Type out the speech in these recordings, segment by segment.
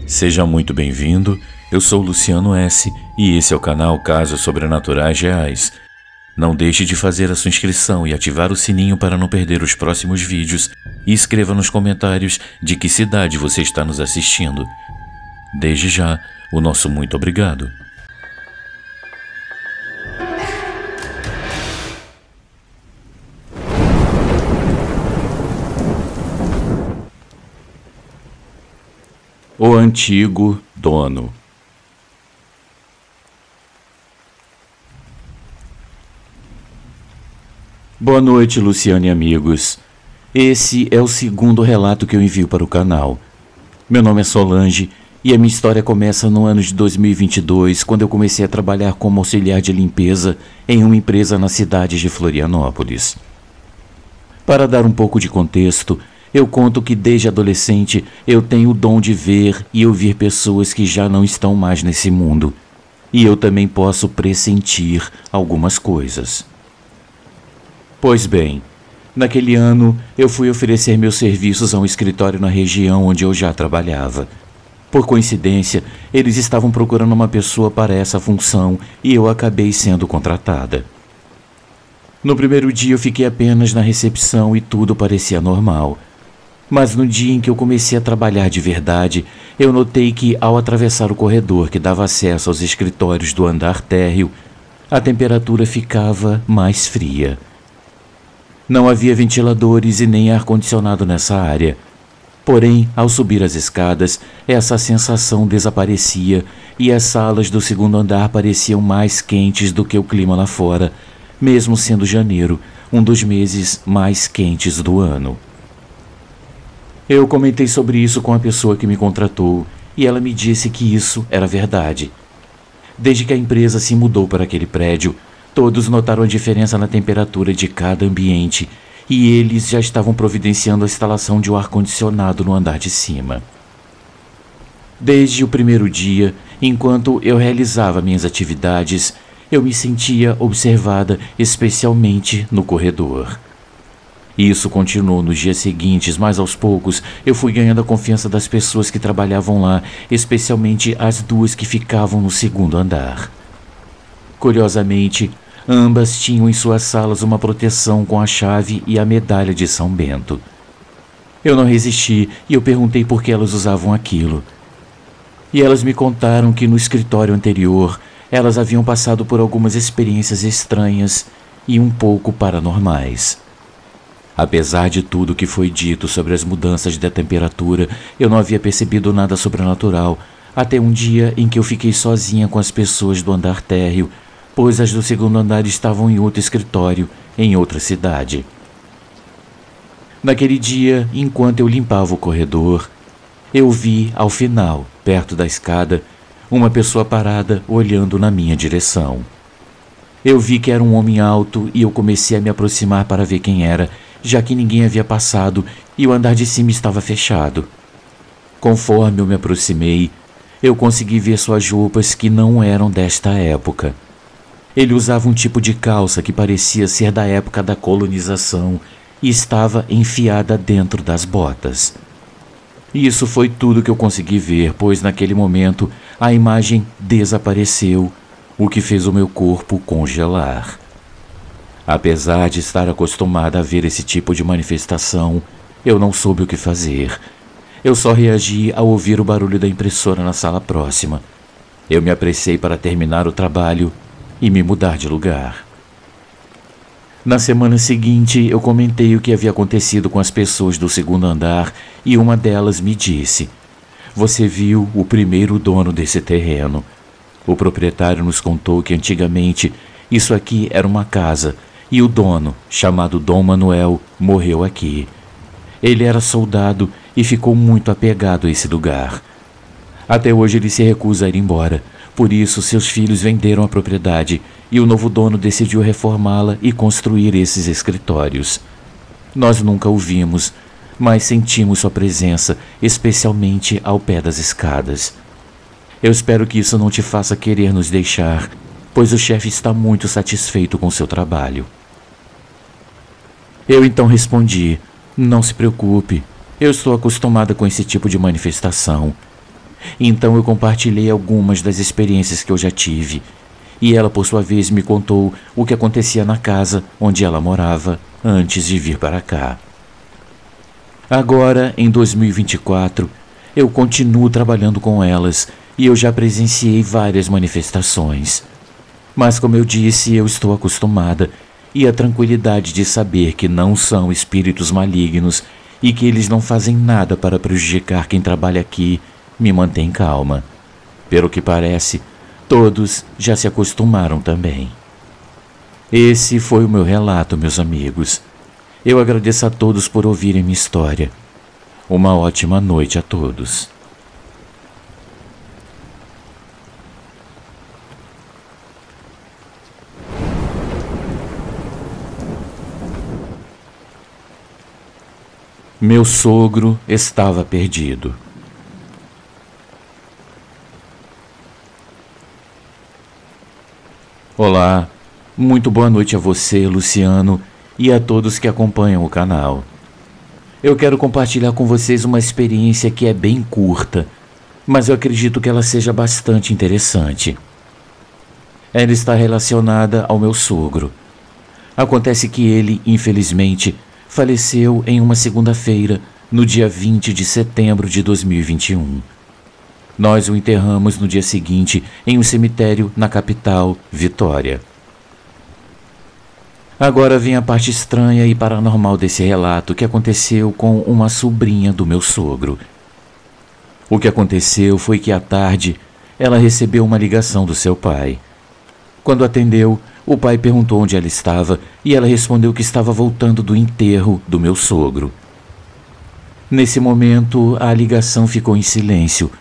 Seja muito bem-vindo, eu sou Luciano S. e esse é o canal Casos Sobrenaturais Reais. Não deixe de fazer a sua inscrição e ativar o sininho para não perder os próximos vídeos e escreva nos comentários de que cidade você está nos assistindo. Desde já, o nosso muito obrigado. O antigo dono. Boa noite, Luciano e amigos. Esse é o segundo relato que eu envio para o canal. Meu nome é Solange e a minha história começa no ano de 2022, quando eu comecei a trabalhar como auxiliar de limpeza em uma empresa na cidade de Florianópolis. Para dar um pouco de contexto, eu conto que desde adolescente eu tenho o dom de ver e ouvir pessoas que já não estão mais nesse mundo. E eu também posso pressentir algumas coisas. Pois bem, naquele ano eu fui oferecer meus serviços a um escritório na região onde eu já trabalhava. Por coincidência, eles estavam procurando uma pessoa para essa função e eu acabei sendo contratada. No primeiro dia eu fiquei apenas na recepção e tudo parecia normal. Mas no dia em que eu comecei a trabalhar de verdade, eu notei que ao atravessar o corredor que dava acesso aos escritórios do andar térreo, a temperatura ficava mais fria. Não havia ventiladores e nem ar-condicionado nessa área. Porém, ao subir as escadas, essa sensação desaparecia e as salas do segundo andar pareciam mais quentes do que o clima lá fora, mesmo sendo janeiro, um dos meses mais quentes do ano. Eu comentei sobre isso com a pessoa que me contratou e ela me disse que isso era verdade. Desde que a empresa se mudou para aquele prédio, todos notaram a diferença na temperatura de cada ambiente e eles já estavam providenciando a instalação de um ar-condicionado no andar de cima. Desde o primeiro dia, enquanto eu realizava minhas atividades, eu me sentia observada, especialmente no corredor. Isso continuou nos dias seguintes, mas aos poucos eu fui ganhando a confiança das pessoas que trabalhavam lá, especialmente as duas que ficavam no segundo andar. Curiosamente, ambas tinham em suas salas uma proteção com a chave e a medalha de São Bento. Eu não resisti e eu perguntei por que elas usavam aquilo. E elas me contaram que no escritório anterior elas haviam passado por algumas experiências estranhas e um pouco paranormais. Apesar de tudo que foi dito sobre as mudanças da temperatura, eu não havia percebido nada sobrenatural, até um dia em que eu fiquei sozinha com as pessoas do andar térreo, pois as do segundo andar estavam em outro escritório, em outra cidade. Naquele dia, enquanto eu limpava o corredor, eu vi, ao final, perto da escada, uma pessoa parada olhando na minha direção. Eu vi que era um homem alto e eu comecei a me aproximar para ver quem era, já que ninguém havia passado e o andar de cima estava fechado. Conforme eu me aproximei, eu consegui ver suas roupas que não eram desta época. Ele usava um tipo de calça que parecia ser da época da colonização e estava enfiada dentro das botas. Isso foi tudo que eu consegui ver, pois naquele momento a imagem desapareceu, o que fez o meu corpo congelar. Apesar de estar acostumada a ver esse tipo de manifestação, eu não soube o que fazer. Eu só reagi ao ouvir o barulho da impressora na sala próxima. Eu me apressei para terminar o trabalho e me mudar de lugar. Na semana seguinte, eu comentei o que havia acontecido com as pessoas do segundo andar e uma delas me disse: "Você viu o primeiro dono desse terreno. O proprietário nos contou que antigamente isso aqui era uma casa e o dono, chamado Dom Manuel, morreu aqui. Ele era soldado e ficou muito apegado a esse lugar. Até hoje ele se recusa a ir embora, por isso seus filhos venderam a propriedade e o novo dono decidiu reformá-la e construir esses escritórios. Nós nunca o vimos, mas sentimos sua presença, especialmente ao pé das escadas. Eu espero que isso não te faça querer nos deixar, pois o chefe está muito satisfeito com seu trabalho." Eu então respondi: "Não se preocupe, eu estou acostumada com esse tipo de manifestação. Então eu compartilhei algumas das experiências que eu já tive, e ela, por sua vez, me contou o que acontecia na casa onde ela morava antes de vir para cá. Agora, em 2024, eu continuo trabalhando com elas e eu já presenciei várias manifestações. Mas, como eu disse, eu estou acostumada, e a tranquilidade de saber que não são espíritos malignos e que eles não fazem nada para prejudicar quem trabalha aqui me mantém calma. Pelo que parece, todos já se acostumaram também. Esse foi o meu relato, meus amigos. Eu agradeço a todos por ouvirem minha história. Uma ótima noite a todos. Meu sogro estava perdido. Olá, muito boa noite a você, Luciano, e a todos que acompanham o canal. Eu quero compartilhar com vocês uma experiência que é bem curta, mas eu acredito que ela seja bastante interessante. Ela está relacionada ao meu sogro. Acontece que ele, infelizmente, faleceu em uma segunda-feira, no dia 20 de setembro de 2021. Nós o enterramos no dia seguinte em um cemitério na capital, Vitória. Agora vem a parte estranha e paranormal desse relato que aconteceu com uma sobrinha do meu sogro. O que aconteceu foi que à tarde ela recebeu uma ligação do seu pai. Quando atendeu, o pai perguntou onde ela estava e ela respondeu que estava voltando do enterro do meu sogro. Nesse momento, a ligação ficou em silêncio,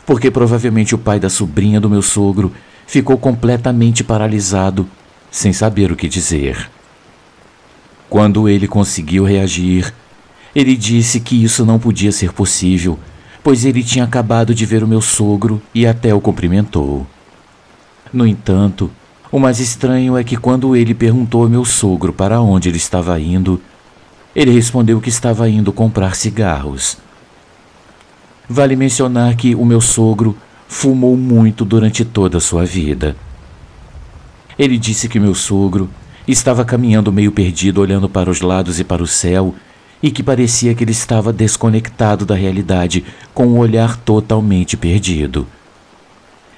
porque provavelmente o pai da sobrinha do meu sogro ficou completamente paralisado, sem saber o que dizer. Quando ele conseguiu reagir, ele disse que isso não podia ser possível, pois ele tinha acabado de ver o meu sogro e até o cumprimentou. No entanto, o mais estranho é que quando ele perguntou ao meu sogro para onde ele estava indo, ele respondeu que estava indo comprar cigarros. Vale mencionar que o meu sogro fumou muito durante toda a sua vida. Ele disse que meu sogro estava caminhando meio perdido, olhando para os lados e para o céu, e que parecia que ele estava desconectado da realidade, com um olhar totalmente perdido.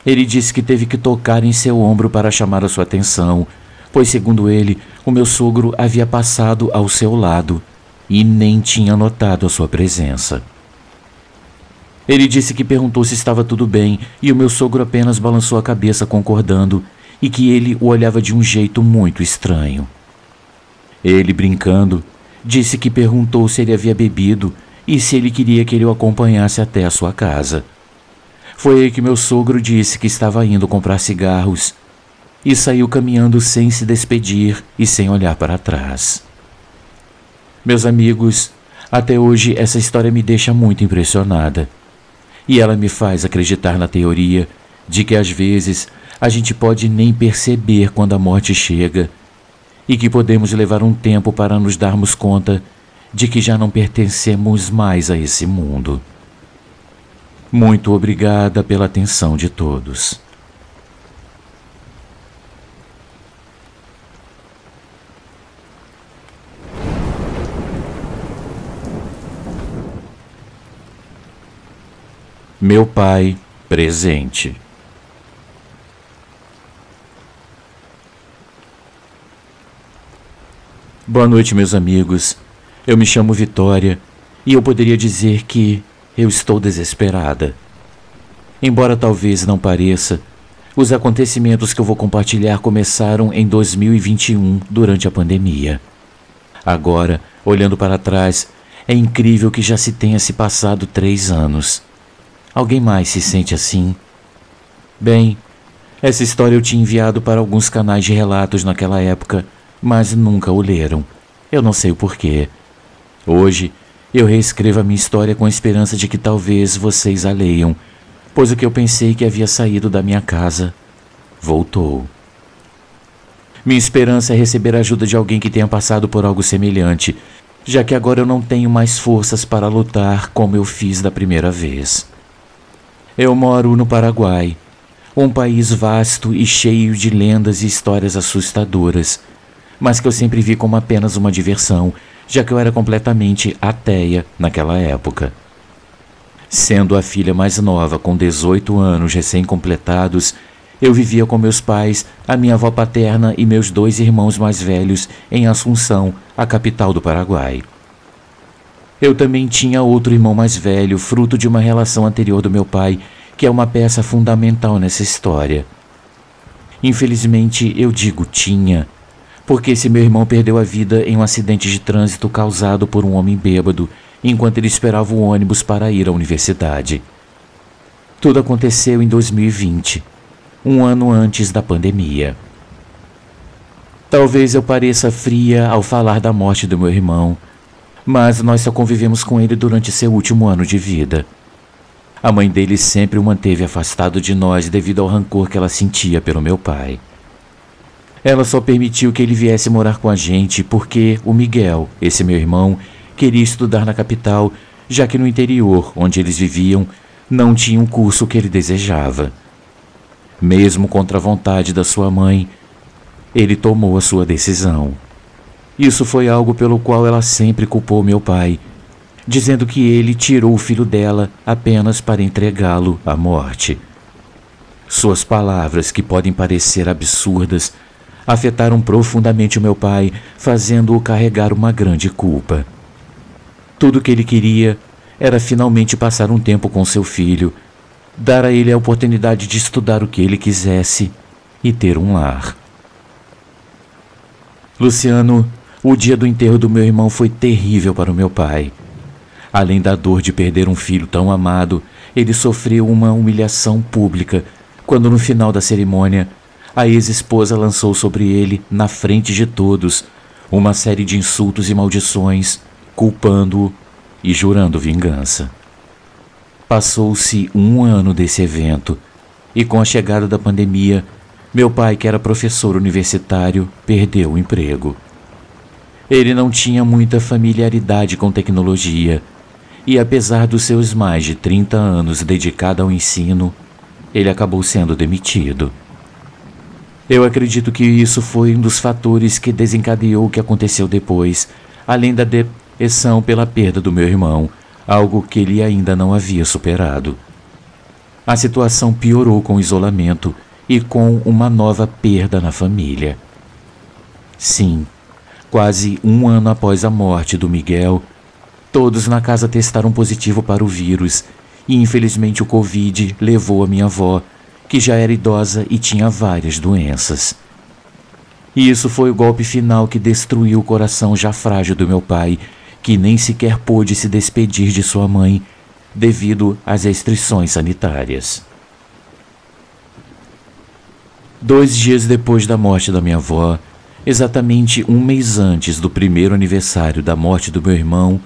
Ele disse que teve que tocar em seu ombro para chamar a sua atenção, pois, segundo ele, o meu sogro havia passado ao seu lado e nem tinha notado a sua presença. Ele disse que perguntou se estava tudo bem e o meu sogro apenas balançou a cabeça concordando e que ele o olhava de um jeito muito estranho. Ele, brincando, disse que perguntou se ele havia bebido e se ele queria que ele o acompanhasse até a sua casa. Foi aí que meu sogro disse que estava indo comprar cigarros e saiu caminhando sem se despedir e sem olhar para trás. Meus amigos, até hoje essa história me deixa muito impressionada. E ela me faz acreditar na teoria de que às vezes a gente pode nem perceber quando a morte chega e que podemos levar um tempo para nos darmos conta de que já não pertencemos mais a esse mundo. Muito obrigada pela atenção de todos. Meu pai presente. Boa noite, meus amigos. Eu me chamo Vitória e eu poderia dizer que eu estou desesperada. Embora talvez não pareça, os acontecimentos que eu vou compartilhar começaram em 2021, durante a pandemia. Agora, olhando para trás, é incrível que já se tenha se passado 3 anos. Alguém mais se sente assim? Bem, essa história eu tinha enviado para alguns canais de relatos naquela época, mas nunca o leram. Eu não sei o porquê. Hoje, eu reescrevo a minha história com a esperança de que talvez vocês a leiam, pois o que eu pensei que havia saído da minha casa, voltou. Minha esperança é receber a ajuda de alguém que tenha passado por algo semelhante, já que agora eu não tenho mais forças para lutar como eu fiz da primeira vez. Eu moro no Paraguai, um país vasto e cheio de lendas e histórias assustadoras, mas que eu sempre vi como apenas uma diversão, já que eu era completamente ateia naquela época. Sendo a filha mais nova, com 18 anos recém-completados, eu vivia com meus pais, a minha avó paterna e meus 2 irmãos mais velhos em Assunção, a capital do Paraguai. Eu também tinha outro irmão mais velho, fruto de uma relação anterior do meu pai, que é uma peça fundamental nessa história. Infelizmente, eu digo tinha, porque esse meu irmão perdeu a vida em um acidente de trânsito causado por um homem bêbado, enquanto ele esperava o ônibus para ir à universidade. Tudo aconteceu em 2020, um ano antes da pandemia. Talvez eu pareça fria ao falar da morte do meu irmão, mas nós só convivemos com ele durante seu último ano de vida. A mãe dele sempre o manteve afastado de nós devido ao rancor que ela sentia pelo meu pai. Ela só permitiu que ele viesse morar com a gente porque o Miguel, esse meu irmão, queria estudar na capital, já que no interior, onde eles viviam, não tinha um curso que ele desejava. Mesmo contra a vontade da sua mãe, ele tomou a sua decisão. Isso foi algo pelo qual ela sempre culpou meu pai, dizendo que ele tirou o filho dela apenas para entregá-lo à morte. Suas palavras, que podem parecer absurdas, afetaram profundamente o meu pai, fazendo-o carregar uma grande culpa. Tudo o que ele queria era finalmente passar um tempo com seu filho, dar a ele a oportunidade de estudar o que ele quisesse e ter um lar. Luciano, o dia do enterro do meu irmão foi terrível para o meu pai. Além da dor de perder um filho tão amado, ele sofreu uma humilhação pública quando, no final da cerimônia, a ex-esposa lançou sobre ele, na frente de todos, uma série de insultos e maldições, culpando-o e jurando vingança. Passou-se um ano desse evento e, com a chegada da pandemia, meu pai, que era professor universitário, perdeu o emprego. Ele não tinha muita familiaridade com tecnologia e, apesar dos seus mais de 30 anos dedicado ao ensino, ele acabou sendo demitido. Eu acredito que isso foi um dos fatores que desencadeou o que aconteceu depois, além da depressão pela perda do meu irmão, algo que ele ainda não havia superado. A situação piorou com o isolamento e com uma nova perda na família. Sim, quase um ano após a morte do Miguel, todos na casa testaram positivo para o vírus e, infelizmente, o Covid levou a minha avó, que já era idosa e tinha várias doenças. E isso foi o golpe final que destruiu o coração já frágil do meu pai, que nem sequer pôde se despedir de sua mãe devido às restrições sanitárias. 2 dias depois da morte da minha avó, exatamente um mês antes do primeiro aniversário da morte do meu irmão,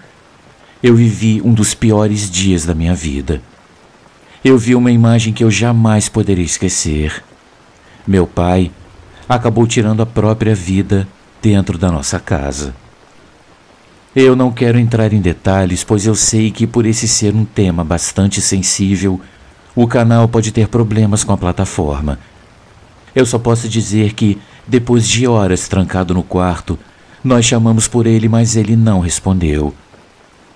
eu vivi um dos piores dias da minha vida. Eu vi uma imagem que eu jamais poderia esquecer. Meu pai acabou tirando a própria vida dentro da nossa casa. Eu não quero entrar em detalhes, pois eu sei que, por esse ser um tema bastante sensível, o canal pode ter problemas com a plataforma. Eu só posso dizer que, depois de horas trancado no quarto, nós chamamos por ele, mas ele não respondeu.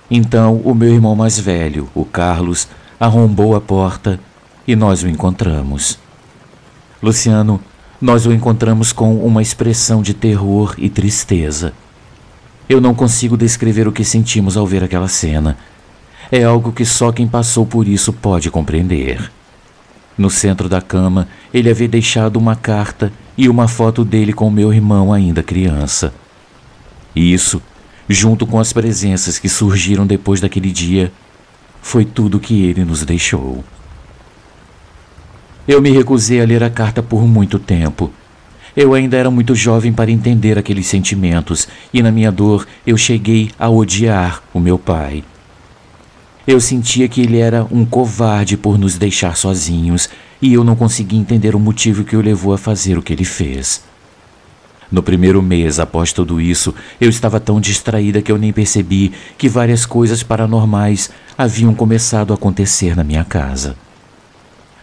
Então, o meu irmão mais velho, o Carlos, arrombou a porta e nós o encontramos. Luciano, nós o encontramos com uma expressão de terror e tristeza. Eu não consigo descrever o que sentimos ao ver aquela cena. É algo que só quem passou por isso pode compreender. No centro da cama, ele havia deixado uma carta e uma foto dele com meu irmão ainda criança. Isso, junto com as presenças que surgiram depois daquele dia, foi tudo que ele nos deixou. Eu me recusei a ler a carta por muito tempo. Eu ainda era muito jovem para entender aqueles sentimentos e, na minha dor, eu cheguei a odiar o meu pai. Eu sentia que ele era um covarde por nos deixar sozinhos e eu não conseguia entender o motivo que o levou a fazer o que ele fez. No primeiro mês após tudo isso, eu estava tão distraída que eu nem percebi que várias coisas paranormais haviam começado a acontecer na minha casa.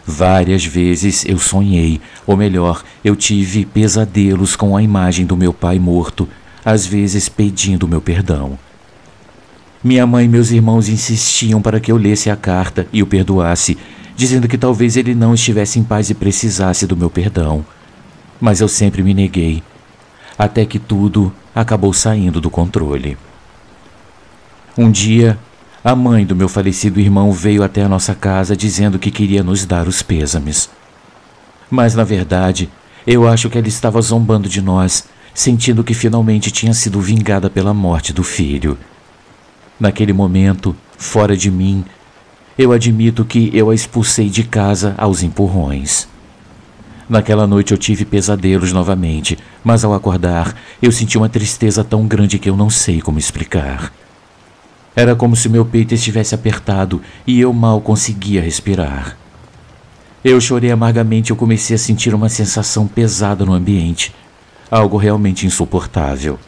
Várias vezes eu sonhei, ou melhor, eu tive pesadelos com a imagem do meu pai morto, às vezes pedindo meu perdão. Minha mãe e meus irmãos insistiam para que eu lesse a carta e o perdoasse, dizendo que talvez ele não estivesse em paz e precisasse do meu perdão. Mas eu sempre me neguei, até que tudo acabou saindo do controle. Um dia, a mãe do meu falecido irmão veio até a nossa casa dizendo que queria nos dar os pêsames. Mas, na verdade, eu acho que ela estava zombando de nós, sentindo que finalmente tinha sido vingada pela morte do filho. Naquele momento, fora de mim, eu admito que eu a expulsei de casa aos empurrões. Naquela noite eu tive pesadelos novamente, mas ao acordar, eu senti uma tristeza tão grande que eu não sei como explicar. Era como se meu peito estivesse apertado e eu mal conseguia respirar. Eu chorei amargamente e eu comecei a sentir uma sensação pesada no ambiente, algo realmente insuportável.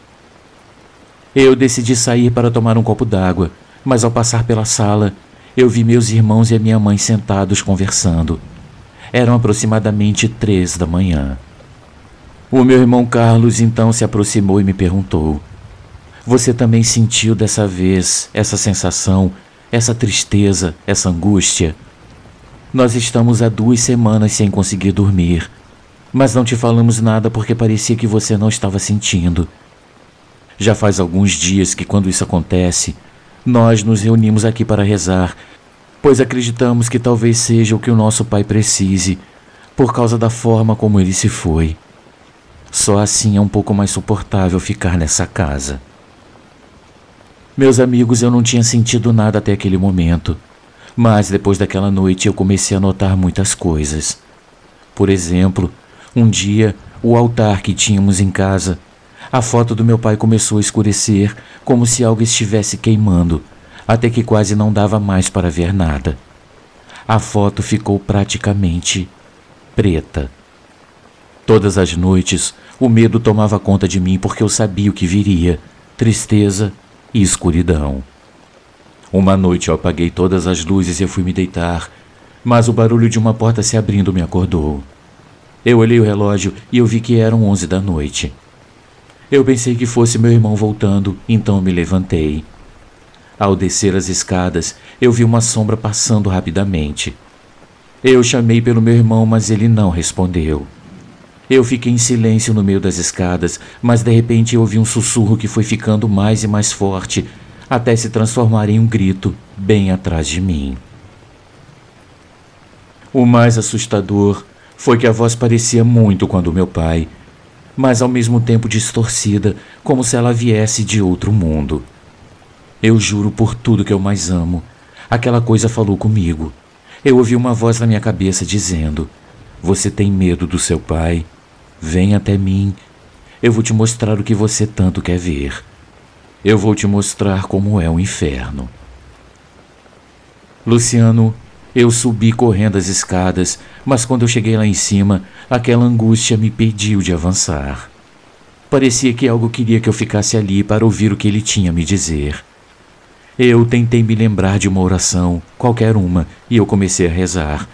Eu decidi sair para tomar um copo d'água, mas ao passar pela sala, eu vi meus irmãos e a minha mãe sentados conversando. Eram aproximadamente 3 da manhã. O meu irmão Carlos então se aproximou e me perguntou: "Você também sentiu dessa vez essa sensação, essa tristeza, essa angústia? Nós estamos há 2 semanas sem conseguir dormir, mas não te falamos nada porque parecia que você não estava sentindo. Já faz alguns dias que, quando isso acontece, nós nos reunimos aqui para rezar, pois acreditamos que talvez seja o que o nosso pai precise, por causa da forma como ele se foi. Só assim é um pouco mais suportável ficar nessa casa." Meus amigos, eu não tinha sentido nada até aquele momento, mas depois daquela noite eu comecei a notar muitas coisas. Por exemplo, um dia, o altar que tínhamos em casa, a foto do meu pai começou a escurecer, como se algo estivesse queimando, até que quase não dava mais para ver nada. A foto ficou praticamente preta. Todas as noites, o medo tomava conta de mim porque eu sabia o que viria: tristeza e escuridão. Uma noite eu apaguei todas as luzes e eu fui me deitar, mas o barulho de uma porta se abrindo me acordou. Eu olhei o relógio e eu vi que eram 11 da noite. Eu pensei que fosse meu irmão voltando, então me levantei. Ao descer as escadas, eu vi uma sombra passando rapidamente. Eu chamei pelo meu irmão, mas ele não respondeu. Eu fiquei em silêncio no meio das escadas, mas de repente eu ouvi um sussurro que foi ficando mais e mais forte, até se transformar em um grito bem atrás de mim. O mais assustador foi que a voz parecia muito com a do meu pai, mas ao mesmo tempo distorcida, como se ela viesse de outro mundo. Eu juro por tudo que eu mais amo, aquela coisa falou comigo. Eu ouvi uma voz na minha cabeça dizendo: "Você tem medo do seu pai? Vem até mim. Eu vou te mostrar o que você tanto quer ver. Eu vou te mostrar como é o inferno." Luciano, eu subi correndo as escadas, mas quando eu cheguei lá em cima, aquela angústia me impediu de avançar. Parecia que algo queria que eu ficasse ali para ouvir o que ele tinha a me dizer. Eu tentei me lembrar de uma oração, qualquer uma, e eu comecei a rezar.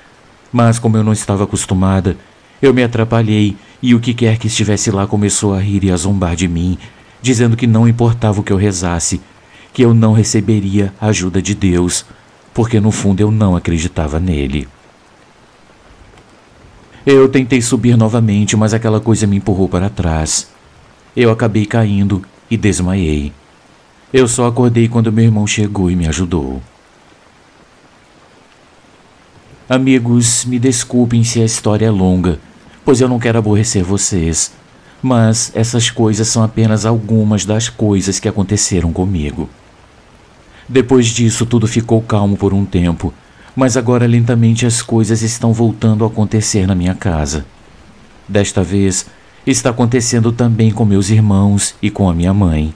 Mas como eu não estava acostumada, eu me atrapalhei e o que quer que estivesse lá começou a rir e a zombar de mim, dizendo que não importava o que eu rezasse, que eu não receberia a ajuda de Deus, porque no fundo eu não acreditava nele. Eu tentei subir novamente, mas aquela coisa me empurrou para trás. Eu acabei caindo e desmaiei. Eu só acordei quando meu irmão chegou e me ajudou. Amigos, me desculpem se a história é longa, pois eu não quero aborrecer vocês, mas essas coisas são apenas algumas das coisas que aconteceram comigo. Depois disso, tudo ficou calmo por um tempo, mas agora lentamente as coisas estão voltando a acontecer na minha casa. Desta vez, está acontecendo também com meus irmãos e com a minha mãe.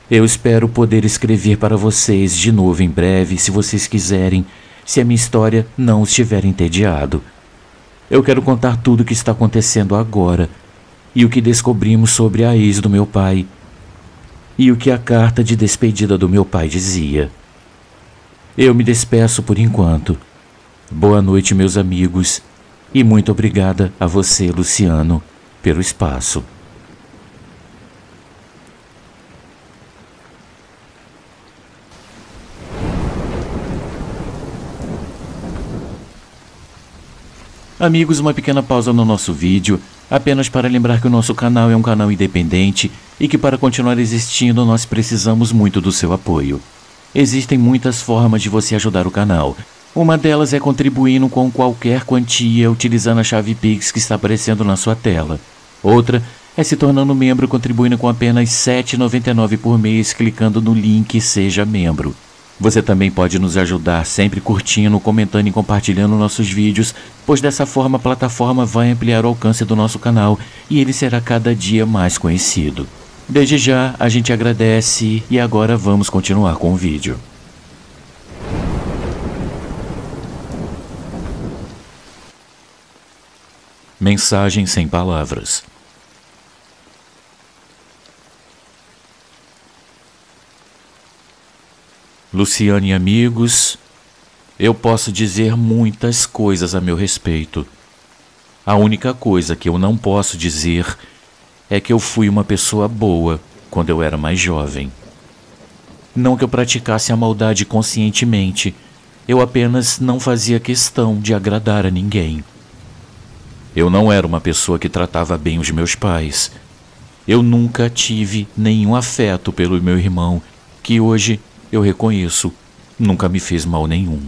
Eu espero poder escrever para vocês de novo em breve, se vocês quiserem, se a minha história não os tiver entediado. Eu quero contar tudo o que está acontecendo agora e o que descobrimos sobre a ex do meu pai e o que a carta de despedida do meu pai dizia. Eu me despeço por enquanto. Boa noite, meus amigos, e muito obrigada a você, Luciano, pelo espaço. Amigos, uma pequena pausa no nosso vídeo, apenas para lembrar que o nosso canal é um canal independente e que para continuar existindo nós precisamos muito do seu apoio. Existem muitas formas de você ajudar o canal. Uma delas é contribuindo com qualquer quantia utilizando a chave Pix que está aparecendo na sua tela. Outra é se tornando membro contribuindo com apenas R$ 7,99 por mês clicando no link Seja Membro. Você também pode nos ajudar sempre curtindo, comentando e compartilhando nossos vídeos, pois dessa forma a plataforma vai ampliar o alcance do nosso canal e ele será cada dia mais conhecido. Desde já, a gente agradece e agora vamos continuar com o vídeo. Mensagem sem palavras. Luciano e amigos, eu posso dizer muitas coisas a meu respeito. A única coisa que eu não posso dizer é que eu fui uma pessoa boa quando eu era mais jovem. Não que eu praticasse a maldade conscientemente, eu apenas não fazia questão de agradar a ninguém. Eu não era uma pessoa que tratava bem os meus pais. Eu nunca tive nenhum afeto pelo meu irmão, que hoje eu reconheço, nunca me fez mal nenhum.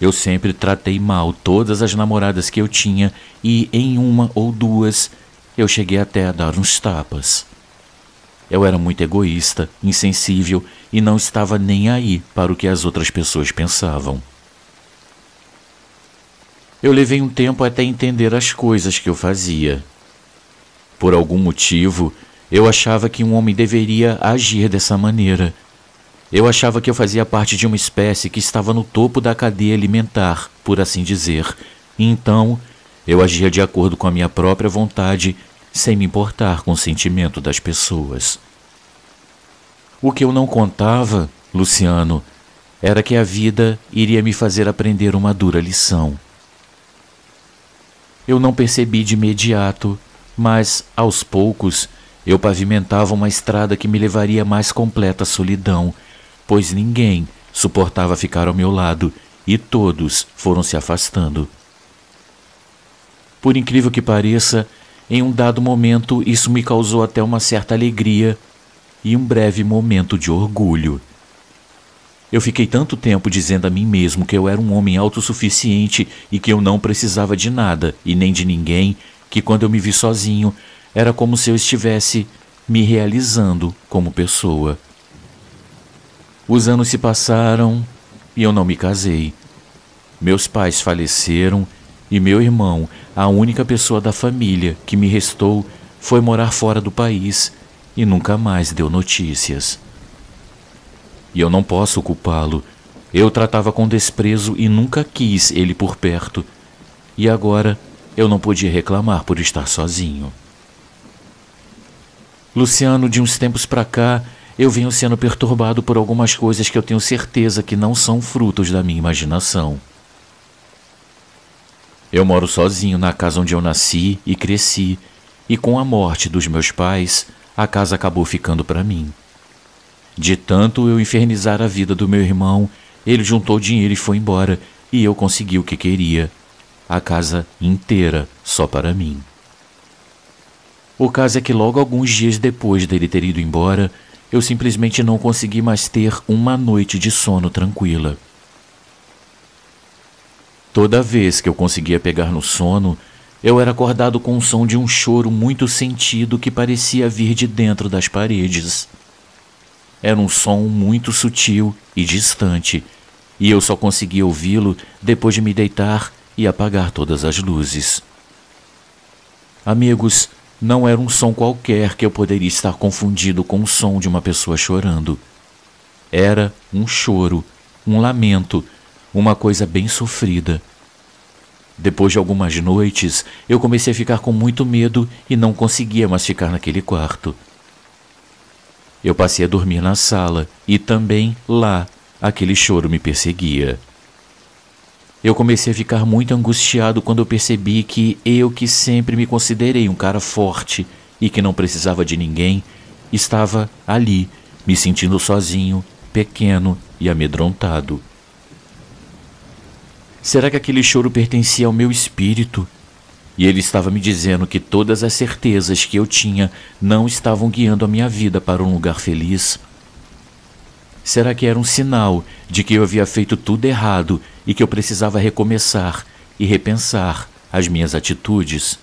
Eu sempre tratei mal todas as namoradas que eu tinha e em uma ou duas eu cheguei até a dar uns tapas. Eu era muito egoísta, insensível e não estava nem aí para o que as outras pessoas pensavam. Eu levei um tempo até entender as coisas que eu fazia. Por algum motivo, eu achava que um homem deveria agir dessa maneira. Eu achava que eu fazia parte de uma espécie que estava no topo da cadeia alimentar, por assim dizer. E então, eu agia de acordo com a minha própria vontade, sem me importar com o sentimento das pessoas. O que eu não contava, Luciano, era que a vida iria me fazer aprender uma dura lição. Eu não percebi de imediato, mas, aos poucos, eu pavimentava uma estrada que me levaria à mais completa solidão, pois ninguém suportava ficar ao meu lado e todos foram se afastando. Por incrível que pareça, em um dado momento isso me causou até uma certa alegria e um breve momento de orgulho. Eu fiquei tanto tempo dizendo a mim mesmo que eu era um homem autossuficiente e que eu não precisava de nada e nem de ninguém, que quando eu me vi sozinho, era como se eu estivesse me realizando como pessoa. Os anos se passaram e eu não me casei. Meus pais faleceram e meu irmão, a única pessoa da família que me restou, foi morar fora do país e nunca mais deu notícias. E eu não posso culpá-lo. Eu o tratava com desprezo e nunca quis ele por perto. E agora eu não podia reclamar por estar sozinho. Luciano, de uns tempos pra cá, eu venho sendo perturbado por algumas coisas que eu tenho certeza que não são frutos da minha imaginação. Eu moro sozinho na casa onde eu nasci e cresci, e com a morte dos meus pais, a casa acabou ficando para mim. De tanto eu infernizar a vida do meu irmão, ele juntou dinheiro e foi embora, e eu consegui o que queria, a casa inteira só para mim. O caso é que logo alguns dias depois dele ter ido embora, eu simplesmente não consegui mais ter uma noite de sono tranquila. Toda vez que eu conseguia pegar no sono, eu era acordado com o som de um choro muito sentido que parecia vir de dentro das paredes. Era um som muito sutil e distante, e eu só conseguia ouvi-lo depois de me deitar e apagar todas as luzes. Amigos, não era um som qualquer que eu poderia estar confundido com o som de uma pessoa chorando. Era um choro, um lamento, uma coisa bem sofrida. Depois de algumas noites, eu comecei a ficar com muito medo e não conseguia mais ficar naquele quarto. Eu passei a dormir na sala e também lá aquele choro me perseguia. Eu comecei a ficar muito angustiado quando eu percebi que eu, que sempre me considerei um cara forte e que não precisava de ninguém, estava ali, me sentindo sozinho, pequeno e amedrontado. Será que aquele choro pertencia ao meu espírito? E ele estava me dizendo que todas as certezas que eu tinha não estavam guiando a minha vida para um lugar feliz? Será que era um sinal de que eu havia feito tudo errado e que eu precisava recomeçar e repensar as minhas atitudes?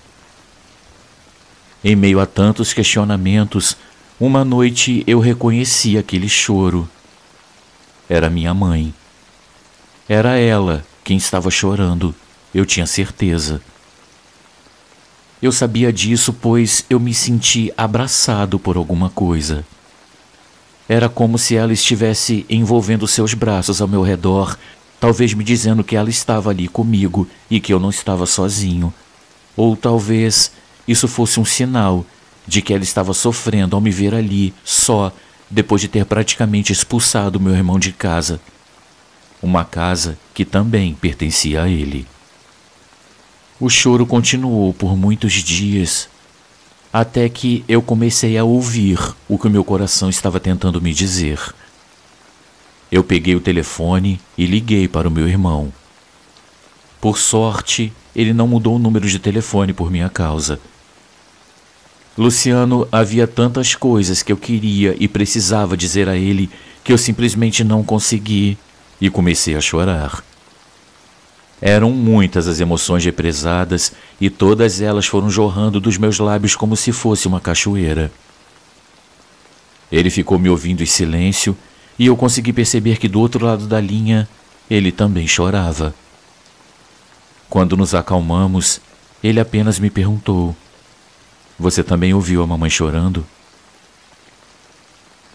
Em meio a tantos questionamentos, uma noite eu reconheci aquele choro. Era minha mãe. Era ela quem estava chorando, eu tinha certeza. Eu sabia disso, pois eu me senti abraçado por alguma coisa. Era como se ela estivesse envolvendo seus braços ao meu redor, talvez me dizendo que ela estava ali comigo e que eu não estava sozinho. Ou talvez isso fosse um sinal de que ela estava sofrendo ao me ver ali, só, depois de ter praticamente expulsado meu irmão de casa. Uma casa que também pertencia a ele. O choro continuou por muitos dias, até que eu comecei a ouvir o que o meu coração estava tentando me dizer. Eu peguei o telefone e liguei para o meu irmão. Por sorte, ele não mudou o número de telefone por minha causa. Luciano, havia tantas coisas que eu queria e precisava dizer a ele que eu simplesmente não consegui e comecei a chorar. Eram muitas as emoções represadas e todas elas foram jorrando dos meus lábios como se fosse uma cachoeira. Ele ficou me ouvindo em silêncio e eu consegui perceber que do outro lado da linha ele também chorava. Quando nos acalmamos, ele apenas me perguntou: "Você também ouviu a mamãe chorando?"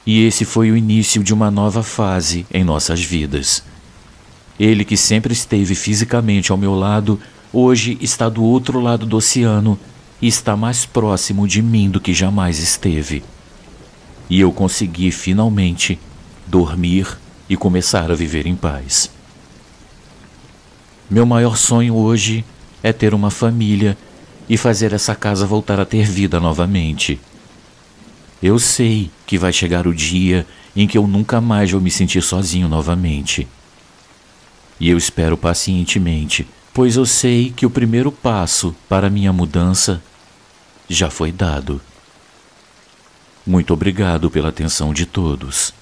E esse foi o início de uma nova fase em nossas vidas. Ele, que sempre esteve fisicamente ao meu lado, hoje está do outro lado do oceano e está mais próximo de mim do que jamais esteve. E eu consegui finalmente dormir e começar a viver em paz. Meu maior sonho hoje é ter uma família e fazer essa casa voltar a ter vida novamente. Eu sei que vai chegar o dia em que eu nunca mais vou me sentir sozinho novamente. E eu espero pacientemente, pois eu sei que o primeiro passo para minha mudança já foi dado. Muito obrigado pela atenção de todos.